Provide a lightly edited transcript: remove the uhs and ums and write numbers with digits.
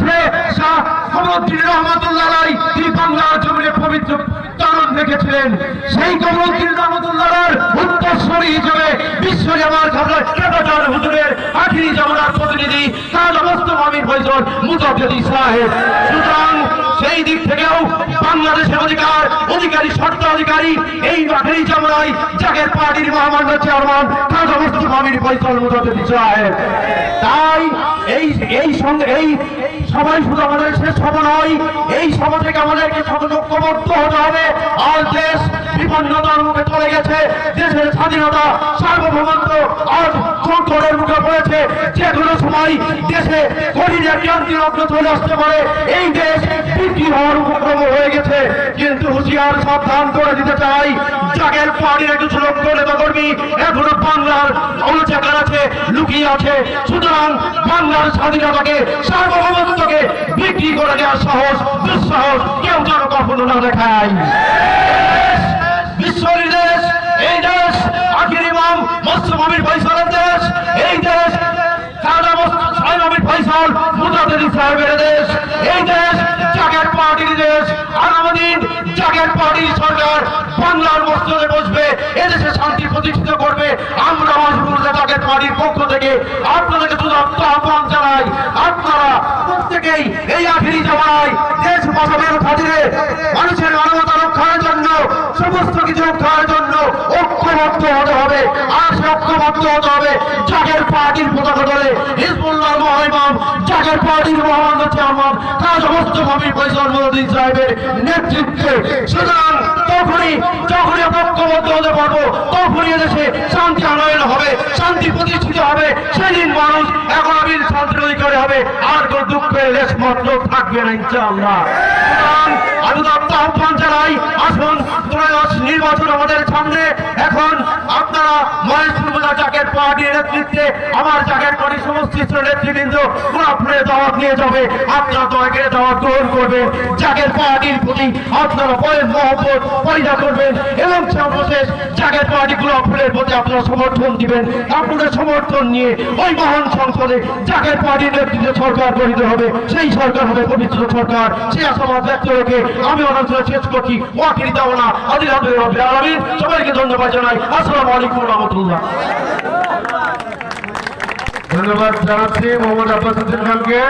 সে শাহ কমরুদ্দিন রহমতুল্লাহ আলাইহি তিনি বাংলার জমিনে পবিত্র চরণ রেখেছিলেন। সেই কমরুদ্দিন রহমতুল্লাহ আলাইহির উত্তরসূরি হিসেবে বিশ্ব জামার কাটাচার হুজুরের আখিরি জামানার প্রতিনিধি কাজী মোস্তফা আমির ফয়সাল মুজাদ্দিদি সাহেব। সুতরাং সেই দিক থেকেও বাংলাদেশের অধিকারী স্বত্বাধিকারী এই আখিরি জামানায় জাগের পার্টির মহামান্য চেয়ারম্যান কাজী মোস্তফা আমির ফয়সাল মুজাদ্দিদি সাহেব। তাই এই সবাই শুধু আমাদের শেষ সভা নয়, এই সভা থেকে আমাদেরকে ঐক্যবদ্ধ হতে হবে। আজ দেশ বিপন্নতার মুখে চলে গেছে, দেশের স্বাধীনতা সার্বভৌমত্ব আজ সংকটের মুখে পড়েছে। যে কোনো সময় দেশে কঠিনের ক্রান্তিলগ্ন চলে আসতে পারে। এই দেশ বিক্রি হওয়ার উপক্রম হয়ে গেছে। কিন্তু হুঁশিয়ার সাবধান করে দিতে চাই, জাগের পার্টির কিছু লোক নেতা কর্মী এখনো বাংলার অনুচাকার আছে, লুকিয়ে আছে। সুতরাং বাংলার স্বাধীনতাকে সার্বভৌমত্বকে বিক্রি করে দেওয়ার সাহস দুঃসাহস কেউ যেন কখনো না দেখায়। বিশ্বর দেশ, এই দেশ আখির ইমাম মোস্তফা আমির ফয়সালের দেশ, এই দেশ কাজী মোস্তফা আমির ফয়সাল মুজাদ্দিদি সাহেবের দেশ, এই দেশ জাগের পার্টির দেশ। আগামী দিন জাগের পার্টির সরকার বাংলার মসজিদে বসবে, এদেশে শান্তি প্রতিষ্ঠিত করবে। আমরা জাগের পার্টির পক্ষ থেকে আপনাদেরকে দুর্দান্ত আহ্বান জানাই, আপনারা প্রত্যেকেই এই আখিরি জামানায় দেশ বাঁচানোর খাতিরে মানুষের মানবতা রক্ষার জন্য সমস্ত কিছু রক্ষার জন্য ঐক্যবদ্ধ হতে হবে। আর সে ঐক্যবদ্ধ হতে হবে জাগের পার্টির পতাকা ধরে হিজবুল্লাহর মহাইমাম জাগের পার্টির মহামান্য চেয়ারম্যান কাজী মোস্তফা আমির ফয়সাল মুজাদ্দিদি সাহেবের নেতৃত্বে। সুতরাং যখনই আমরা ঐক্যবদ্ধ হতে পারবো, তখনই এদেশে শান্তি আনয়ন হবে, শান্তি প্রতিষ্ঠিত হবে। সেদিন মানুষ এগোনাবির শান্তির অধিকারী হবে, আর কোন দুঃখের লেশ মাত্র থাকবে না ইনশাআল্লাহ। আমি আহ্বান জানাই, আসুন ত্রয়োদশ নির্বাচন আমাদের সামনে। এখন আপনারা মহেশপুর জেলা জাগের পার্টির নেতৃত্বে আমার জাগের পার্টির সমস্ত নেতৃবৃন্দ আপনার দাওয়াত নিয়ে যাবে। আপনারা দয়া দাওয়াত গ্রহণ করবেন, জাগের পার্টির প্রতি আপনারা বয়ের মহব্বত পয়দা করবেন এবং সর্বশেষ জাগের পার্টিগুলো আপনাদের প্রতি আপনারা সমর্থন দিবেন। আপনাদের সমর্থন নিয়ে ওই মহান সংসদে জাগের পার্টির নেতৃত্বে সরকার গঠিত হবে। সেই সরকার হবে পবিত্র সরকার। সেই আশাবাদ ব্যক্ত রেখে আমি অনুষ্ঠান শেষ করছি। ওয়াকিল দাওনা আদিল আব্দুল আলামিন, সবাইকে ধন্যবাদ জানাই। আসসালামু আলাইকুম ওয়া রাহমাতুল্লাহ। ধন্যবাদ জানাচ্ছি মোহাম্মদ আব্বাস হোসেন খানকে।